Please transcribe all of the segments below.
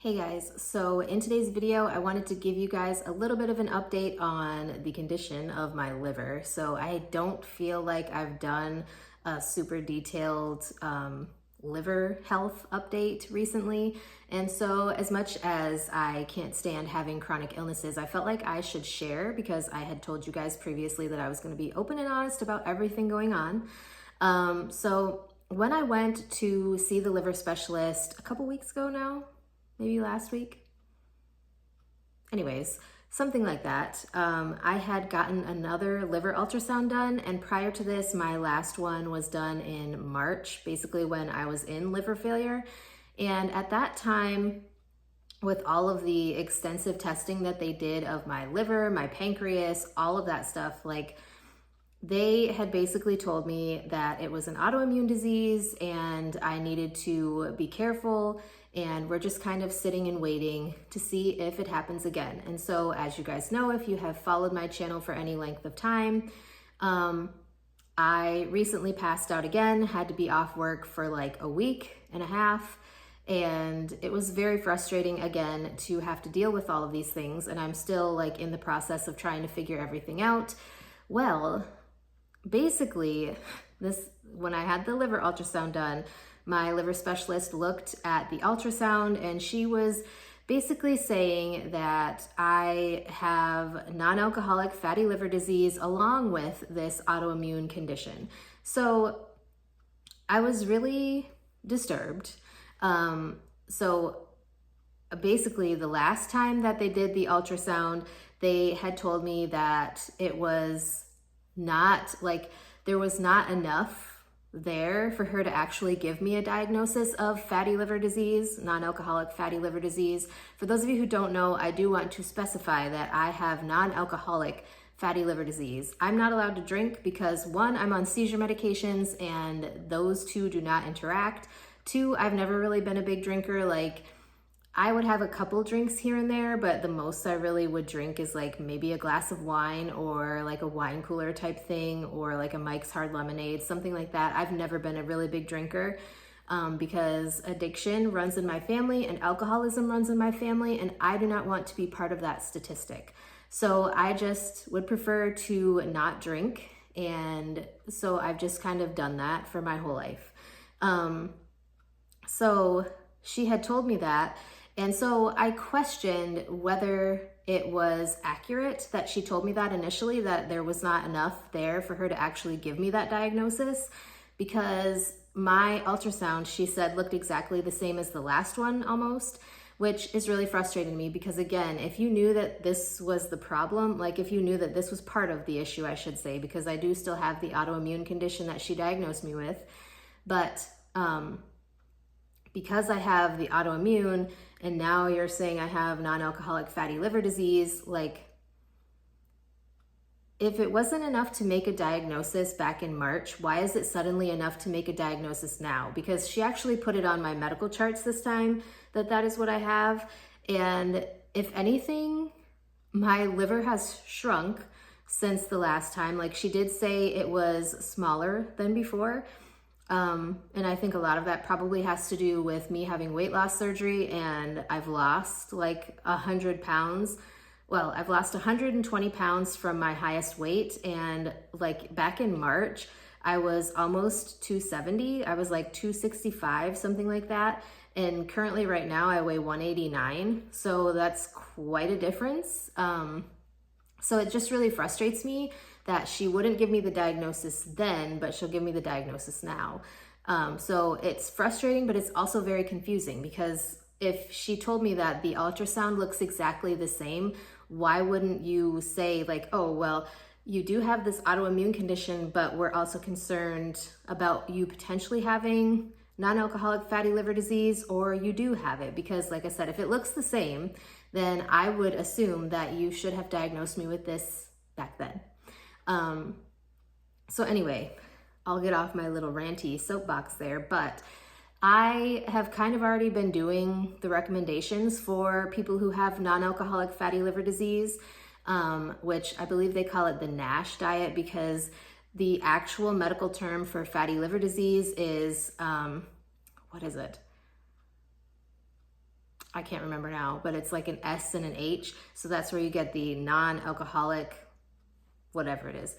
Hey guys, so in today's video, I wanted to give you guys a little bit of an update on the condition of my liver. So I don't feel like I've done a super detailed liver health update recently. And so as much as I can't stand having chronic illnesses, I felt like I should share because I had told you guys previously that I was going to be open and honest about everything going on. So when I went to see the liver specialist a couple weeks ago now, maybe last week. Anyways, something like that. I had gotten another liver ultrasound done, and prior to this, my last one was done in March, basically when I was in liver failure. And at that time, with all of the extensive testing that they did of my liver, my pancreas, all of that stuff, like they had basically told me that it was an autoimmune disease and I needed to be careful, and we're just kind of sitting and waiting to see if it happens again. And so, as you guys know, if you have followed my channel for any length of time, I recently passed out again, had to be off work for like a week and a half. And it was very frustrating again to have to deal with all of these things. And I'm still like in the process of trying to figure everything out. Well, basically, when I had the liver ultrasound done, my liver specialist looked at the ultrasound and she was basically saying that I have non-alcoholic fatty liver disease along with this autoimmune condition. So I was really disturbed. So basically the last time that they did the ultrasound, they had told me that it was not like there was not enough there for her to actually give me a diagnosis of fatty liver disease, non-alcoholic fatty liver disease. For those of you who don't know, I do want to specify that I have non-alcoholic fatty liver disease. I'm not allowed to drink because one, I'm on seizure medications and those two do not interact. Two, I've never really been a big drinker. Like, I would have a couple drinks here and there, but the most I really would drink is like maybe a glass of wine or like a wine cooler type thing or like a Mike's Hard Lemonade, something like that. I've never been a really big drinker because addiction runs in my family and alcoholism runs in my family, and I do not want to be part of that statistic. So I just would prefer to not drink, and so I've just kind of done that for my whole life. So she had told me that. And so I questioned whether it was accurate that she told me that initially, that there was not enough there for her to actually give me that diagnosis, because my ultrasound, she said, looked exactly the same as the last one almost, which is really frustrating to me because, again, if you knew that this was the problem, like if you knew that this was part of the issue, I should say, because I do still have the autoimmune condition that she diagnosed me with, but because I have the autoimmune and now you're saying I have non-alcoholic fatty liver disease, like if it wasn't enough to make a diagnosis back in March, why is it suddenly enough to make a diagnosis now? Because she actually put it on my medical charts this time that is what I have. And if anything, my liver has shrunk since the last time. Like, she did say it was smaller than before. And I think a lot of that probably has to do with me having weight loss surgery, and I've lost like 100 pounds. Well, I've lost 120 pounds from my highest weight. And like back in March, I was almost 270. I was like 265, something like that. And currently right now I weigh 189. So that's quite a difference. So it just really frustrates me that she wouldn't give me the diagnosis then, but she'll give me the diagnosis now. So it's frustrating, but it's also very confusing, because if she told me that the ultrasound looks exactly the same, why wouldn't you say like, oh, well, you do have this autoimmune condition, but we're also concerned about you potentially having non-alcoholic fatty liver disease, or you do have it? Because like I said, if it looks the same, then I would assume that you should have diagnosed me with this back then. So anyway, I'll get off my little ranty soapbox there, but I have kind of already been doing the recommendations for people who have non-alcoholic fatty liver disease, which I believe they call it the NASH diet, because the actual medical term for fatty liver disease is, what is it? I can't remember now, but it's like an S and an H. So that's where you get the non-alcoholic, whatever it is.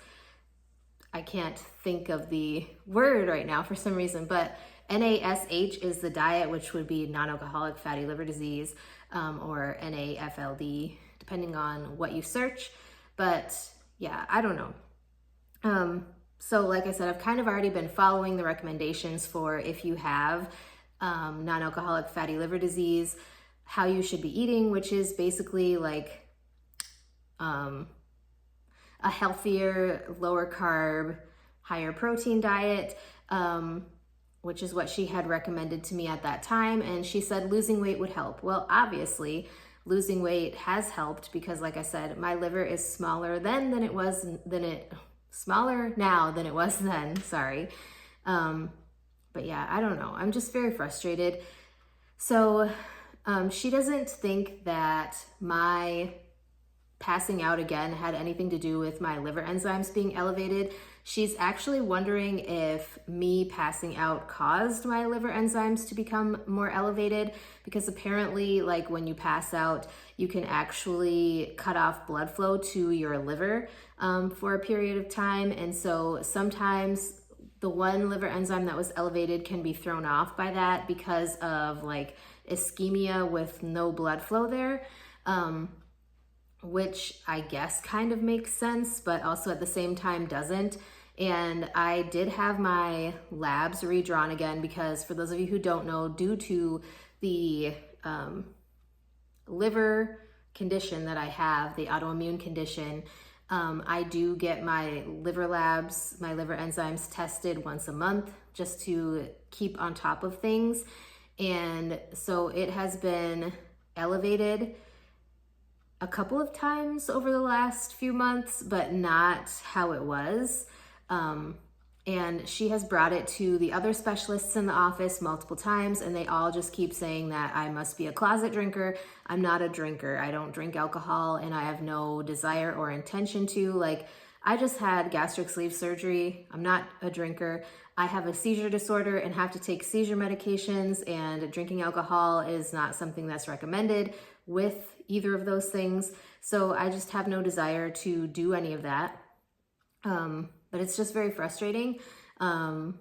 I can't think of the word right now for some reason, but NASH is the diet, which would be non-alcoholic fatty liver disease, or NAFLD, depending on what you search. But yeah, I don't know. So like I said, I've kind of already been following the recommendations for if you have non-alcoholic fatty liver disease, how you should be eating, which is basically like a healthier, lower carb, higher protein diet, which is what she had recommended to me at that time. And she said losing weight would help. Well, obviously, losing weight has helped because, like I said, my liver is smaller smaller now than it was then. Sorry. But yeah, I don't know. I'm just very frustrated. So she doesn't think that my passing out again had anything to do with my liver enzymes being elevated. She's actually wondering if me passing out caused my liver enzymes to become more elevated, because apparently, like, when you pass out, you can actually cut off blood flow to your liver for a period of time. And so sometimes the one liver enzyme that was elevated can be thrown off by that because of like ischemia with no blood flow there. Which I guess kind of makes sense, but also at the same time doesn't. And I did have my labs redrawn again because, for those of you who don't know, due to the liver condition that I have, the autoimmune condition, I do get my liver labs, my liver enzymes tested once a month just to keep on top of things. And so it has been elevated a couple of times over the last few months, but not how it was. And she has brought it to the other specialists in the office multiple times, and they all just keep saying that I must be a closet drinker. I'm not a drinker. I don't drink alcohol, and I have no desire or intention to. Like, I just had gastric sleeve surgery. I'm not a drinker. I have a seizure disorder and have to take seizure medications, and drinking alcohol is not something that's recommended with either of those things. So I just have no desire to do any of that. But it's just very frustrating. And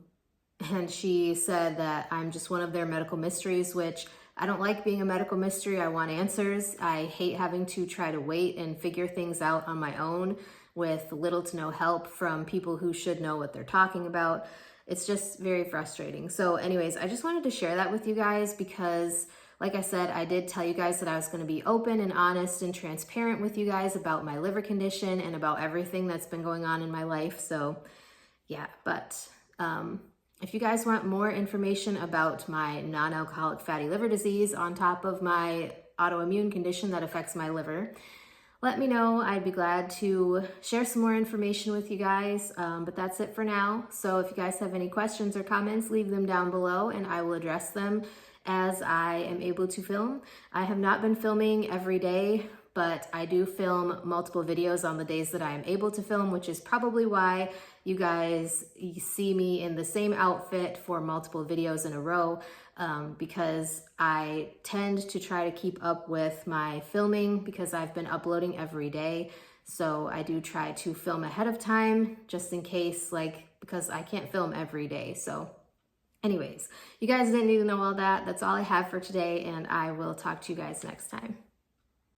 she said that I'm just one of their medical mysteries, which I don't like being a medical mystery. I want answers. I hate having to try to wait and figure things out on my own with little to no help from people who should know what they're talking about. It's just very frustrating. So anyways, I just wanted to share that with you guys because, like I said, I did tell you guys that I was going to be open and honest and transparent with you guys about my liver condition and about everything that's been going on in my life. So yeah, but if you guys want more information about my non-alcoholic fatty liver disease on top of my autoimmune condition that affects my liver, let me know. I'd be glad to share some more information with you guys, but that's it for now. So if you guys have any questions or comments, leave them down below and I will address them as I am able to film. I have not been filming every day, but I do film multiple videos on the days that I am able to film, which is probably why you guys see me in the same outfit for multiple videos in a row, because I tend to try to keep up with my filming because I've been uploading every day. So I do try to film ahead of time just in case, because I can't film every day. So anyways, you guys didn't need to know all that. That's all I have for today, and I will talk to you guys next time.